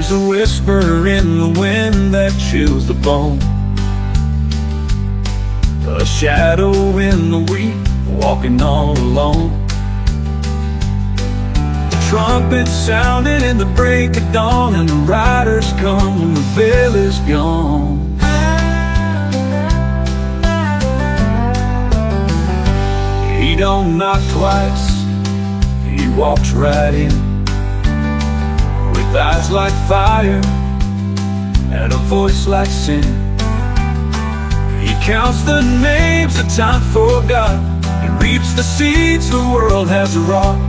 There's a whisper in the wind that chills the bone, a shadow in the wheat, walking all alone. The trumpet sounded in the break of dawn, and the riders come when the veil is gone. He don't knock twice, he walks right in, with eyes like fire and a voice like sin. He counts the names that time forgot, he reaps the seeds the world has wrought.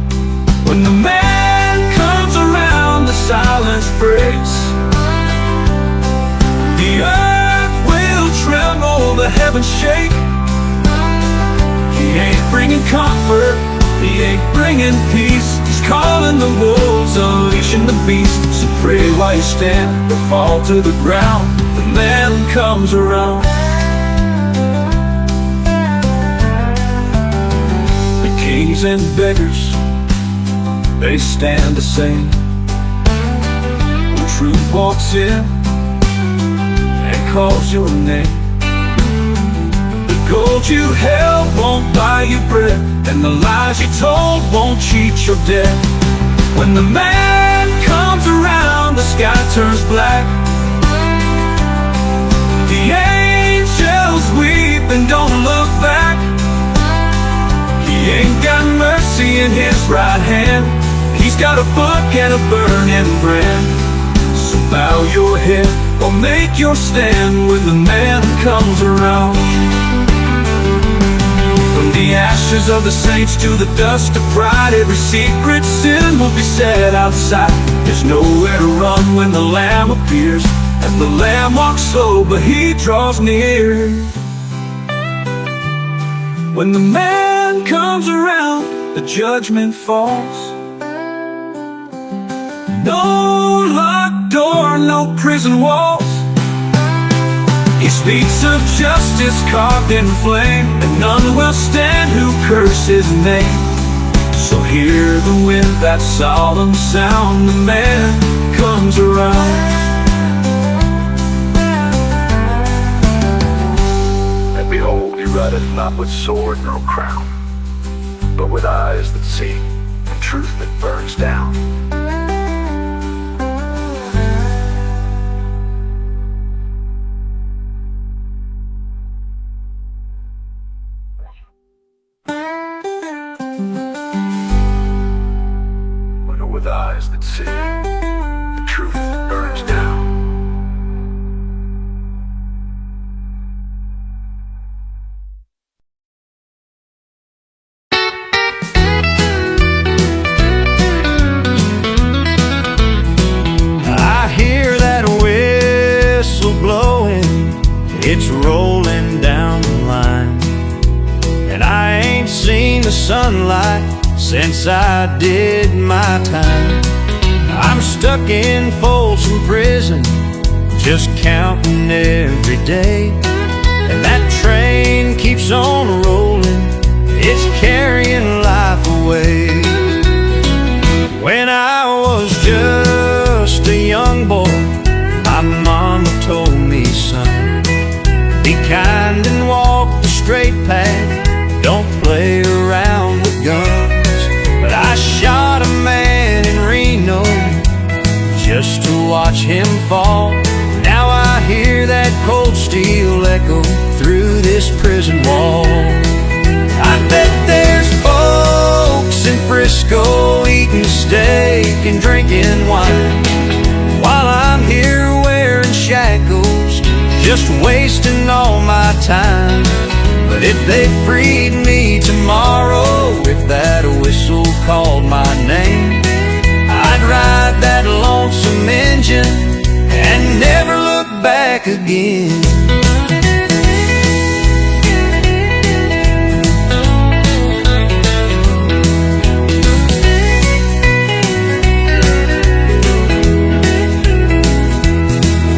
When the man comes around, the silence breaks. The earth will tremble, the heavens shake. He ain't bringing comfort, he ain't bringing peace. He's calling the wolves, unleashing the beast. So pray while you stand, or fall to the ground. The man comes around. The kings and beggars, they stand the same. When truth walks in and calls your name, the gold you held won't buy you bread, and the lies you told won't cheat your debt. When the man comes around, the sky turns black. The angels weep and don't look back. He ain't got mercy in his right hand, he's got a book and a burning brand. So bow your head or make your stand when the man comes around. From the ashes of the saints to the dust of pride, every secret sin will be set outside. There's nowhere to run when the Lamb appears, and the Lamb walks slow but he draws near. When the man comes around, the judgment falls. No locked door, no prison walls. He speaks of justice carved in flame, and none will stand who curse his name. So hear the wind, that solemn sound, the man comes around. And behold, he rideth not with sword nor crown, but with eyes that see, and truth that burns down. With eyes that see, the truth that burns down. I hear that whistle blowing, it's rolling down the line, and I ain't seen the sunlight since I did my time. I'm stuck in Folsom Prison, just counting every day, and that train keeps on rolling, it's carrying life away. When I was just a young boy, my mama told me, son, be kind and walk the straight path, don't play around with guns. But I shot a man in Reno just to watch him fall. Now I hear that cold steel echo through this prison wall. I bet there's folks in Frisco eating steak and drinking wine, while I'm here wearing shackles, just wasting all my time. But if they freed me tomorrow, if that whistle called my name, I'd ride that lonesome engine and never look back again.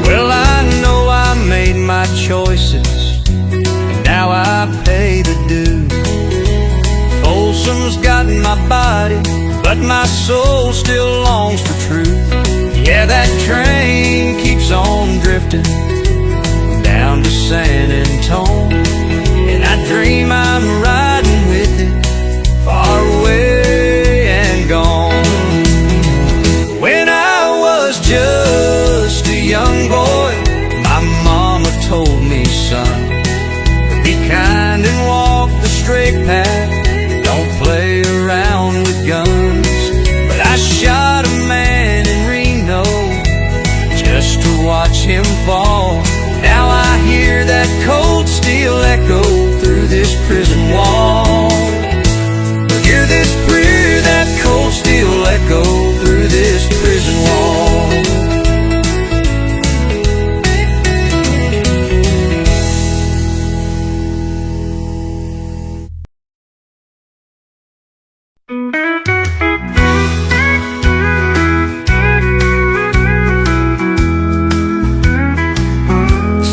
Well, I know I made my choices, and now I pay the dues. Folsom's got my body, but my soul still longs for truth. Yeah, that train keeps on drifting down to San Antone, and I dream I'm riding with it, far away and gone. When I was just a young boy, my mama told me, son, be kind and walk the straight path, don't play around with guns. But I shot a man in Reno just to watch him fall. Now I hear that cold steel echo through this prison wall. Hear this prayer, that cold steel echo through this prison wall.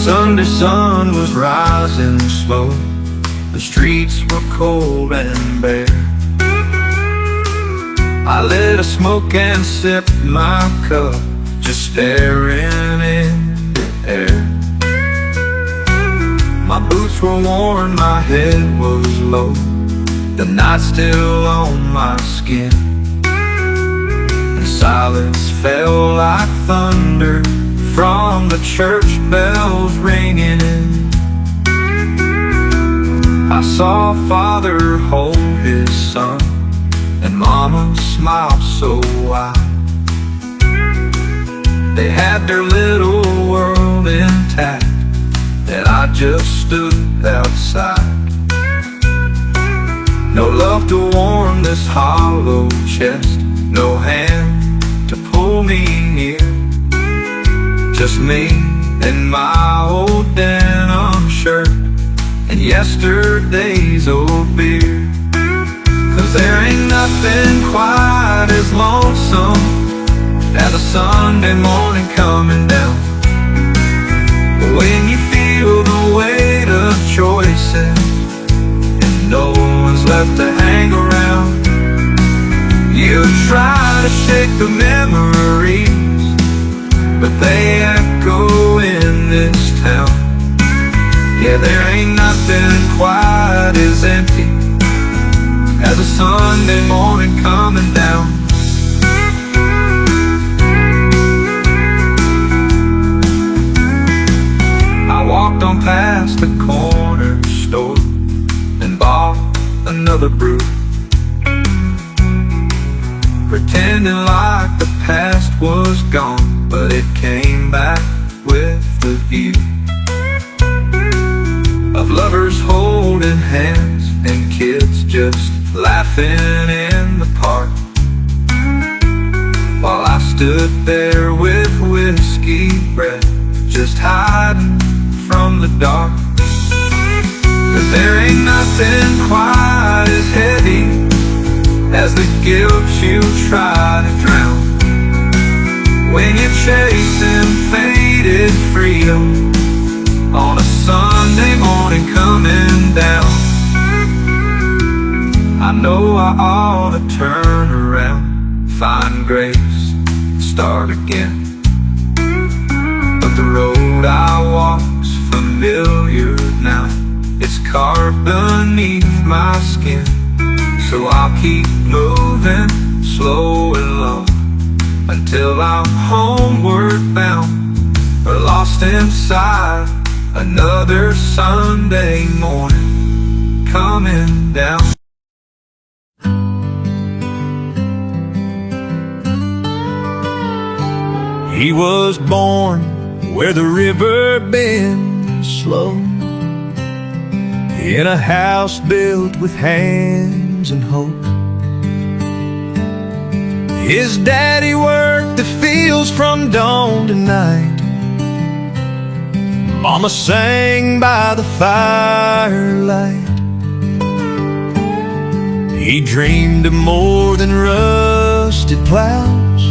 Sunday sun was rising slow, the streets were cold and bare. I lit a smoke and sipped my cup, just staring in the air. My boots were worn, my head was low, the night still on my skin, and silence fell like thunder from the church bells ringing in. I saw Father hold his son, and Mama smiled so wide. They had their little world intact, and I just stood outside. No love to warm this hollow chest, no hand to pull me near, just me and my old denim shirt and yesterday's old beer. 'Cause there ain't nothing quite as lonesome as a Sunday morning coming down, when you feel the weight of choices and no one's left to hang around. You try to shake the memories, but they echo in this town. Yeah, there ain't nothing quite as empty as a Sunday morning coming down. I walked on past the corner store and bought another brew, pretending like the past was gone, but it came back with the view of lovers holding hands and kids just laughing in the park, while I stood there with whiskey breath, just hiding from the dark. 'Cause there ain't nothing quite as heavy as the guilt you try to drown, when you're chasing faded freedom on a Sunday morning coming down. I know I ought to turn around, find grace, start again, but the road I walk's familiar now, it's carved beneath my skin. So I'll keep moving slow and low until I'm homeward bound, or lost inside another Sunday morning coming down. He was born where the river bends slow, in a house built with hands and hope. His daddy worked the fields from dawn to night, Mama sang by the firelight. He dreamed of more than rusted plows,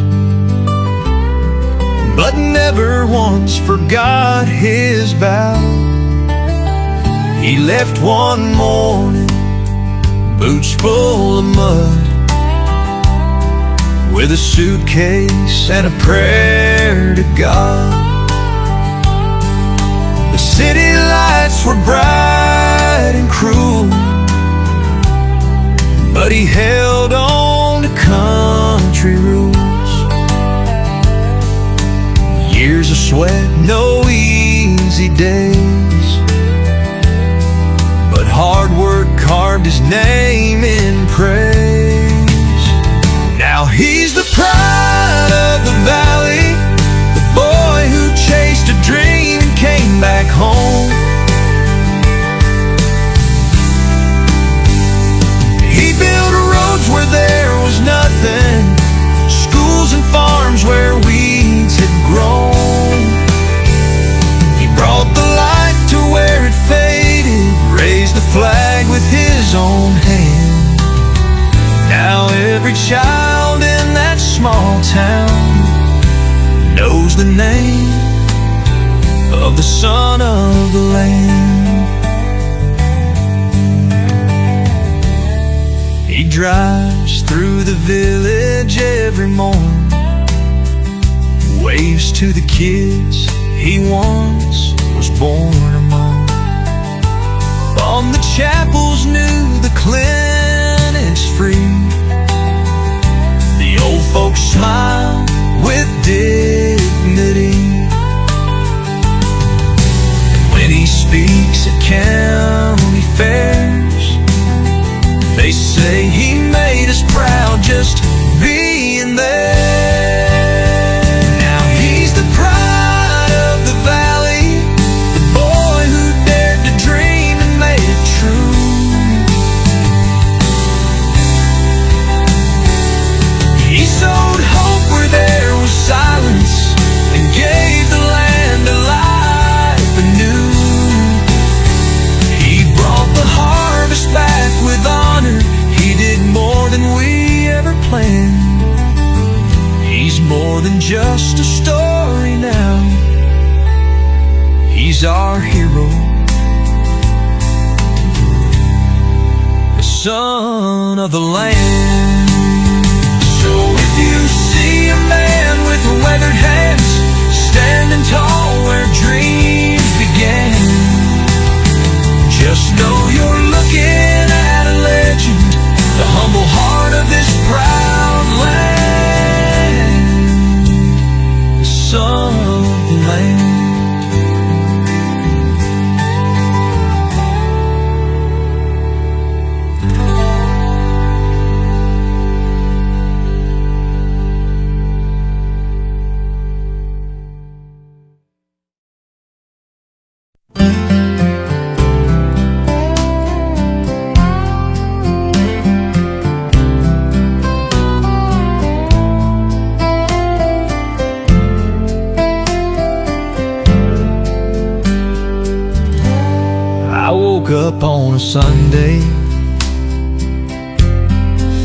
but never once forgot his vow. He left one morning, boots full of mud, with a suitcase and a prayer to God. The city lights were bright and cruel, but he held on to country rules. Years of sweat, no easy days, but hard work carved his name in praise. Now he's the pride of the valley, the boy who chased a dream and came back home. He built roads where there was nothing, schools and farms where weeds had grown. He brought the light to where it faded, raised the flag with his own hand. Now every child in that small town knows the name of the son of the land. He drives through the village every morning, waves to the kids he once was born among. On the chapels new, the clinic's free, the old folks smile with dignity. When he speaks at county fairs, they say he made us proud just being there. Now he's the pride of the valley, the boy who dared to dream and made it true. He sowed hope where there was silence and gave the land a life anew. He brought the harvest back with honor. He did more than we ever planned. He's more than just a story now. He's our hero, the son of the land. So if you see a man with weathered hands, standing tall where dreams began, just know you're looking at a legend, the humble heart of this proud land, the son of the land. I woke up on a Sunday,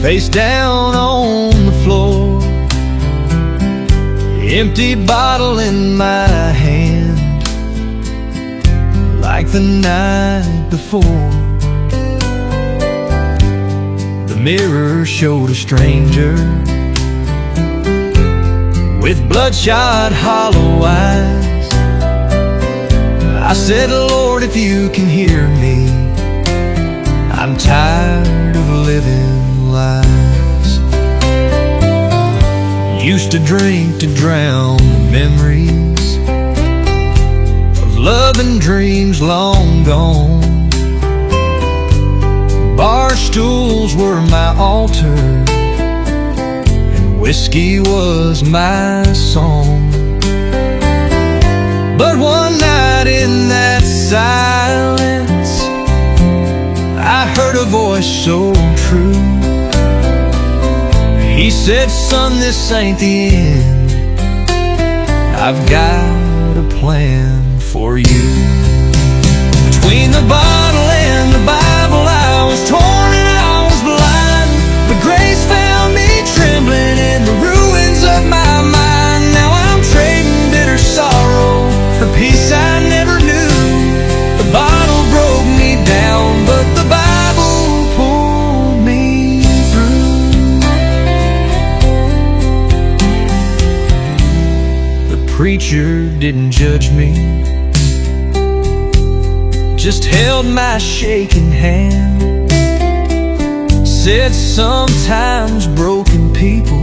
face down on the floor, empty bottle in my hand, like the night before. The mirror showed a stranger with bloodshot hollow eyes. I said, Lord, if you can hear me, I'm tired of living lies. Used to drink to drown the memories of love and dreams long gone. Bar stools were my altar, and whiskey was my song. But one night in that silence, I heard a voice so true. He said, son, this ain't the end. I've got a plan for you. Between the bottle and the Bible, I was torn and I was blind, but grace found me trembling in the ruins of my mind. Now I'm trading bitter sorrow for peace I never knew. The bottle broke me down, but the Bible pulled me through. preacher didn't judge me, just held my shaking hand, said sometimes broken people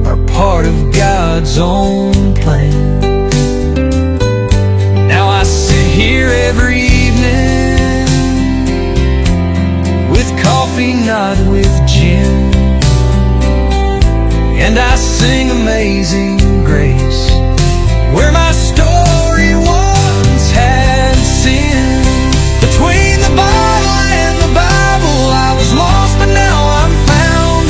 are part of God's own plan. Now I sit here every evening with coffee, not with gin, and I sing Amazing Grace, where my story once had sin. Between the bottle and the Bible, I was lost, but now I'm found.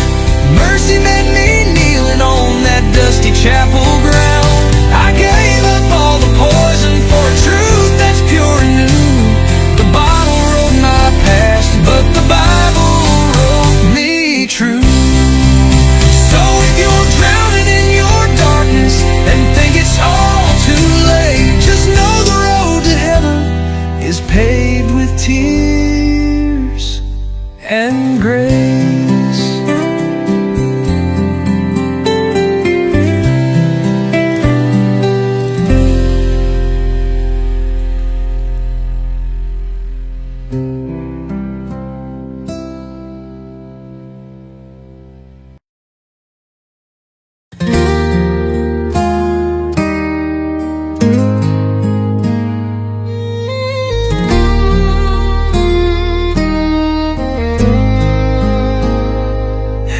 Mercy met me kneeling on that dusty chapel ground. I gave up all the poison for a truth that's pure and new. The bottle wrote my past, but the Bible wrote me true. So if you're drowning in your darkness and think it's all too late, just know the road to heaven is paved with tears and grace.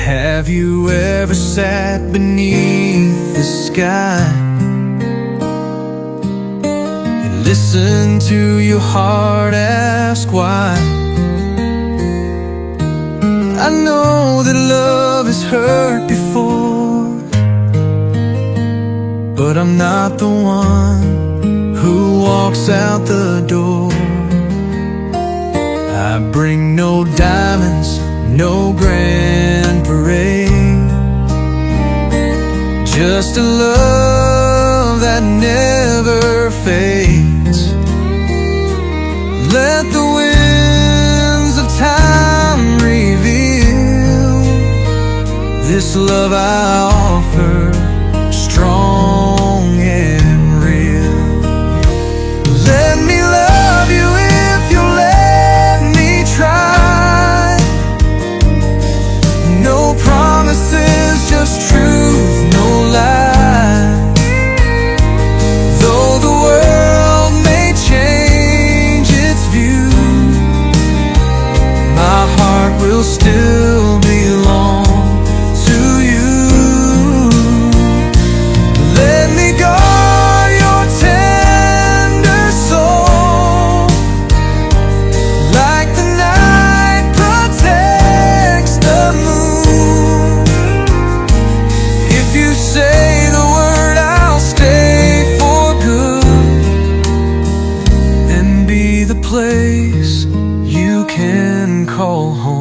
Have you ever sat beneath the sky and listened to your heart ask why? I know that love has hurt before, but I'm not the one who walks out the door. I bring no diamonds, no grand parade, just a love that never fades. Let the winds of time reveal this love I offer, strong and real. Let me love you if you'll let me try. No promises, just truth, no lies. Though the world may change its view, my heart will still belong to you. Let me guard your tender soul, like the night protects the moon. If you say the word, I'll stay for good and be the place you can call home.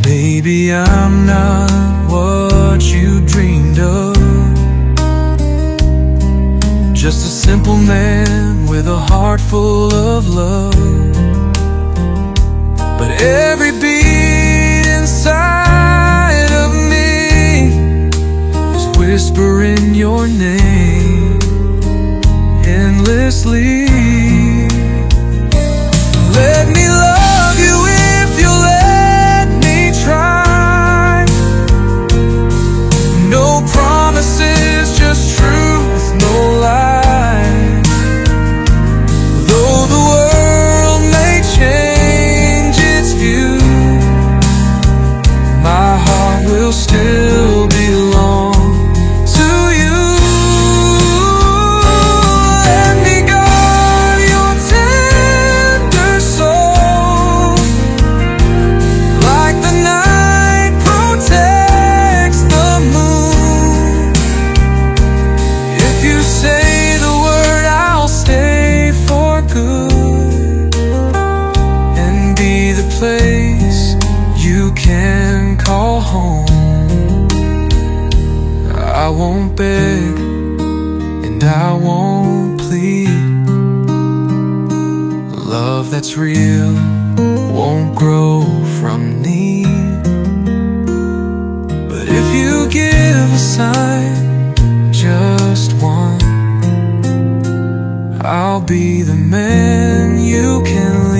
Maybe I'm not what you dreamed of, just a simple man with a heart full of love. But every beat inside of me is whispering your name endlessly. Let me love you if you'll let me try. No promises, just truth, no lies. Though the world may change its view, my heart will still belong to you. Let me guard your tender soul, like the night protects the moon. If you say the word, I'll stay for good and be the place you can call home. I won't beg and I won't plead. Love that's real won't grow from need. be the man you can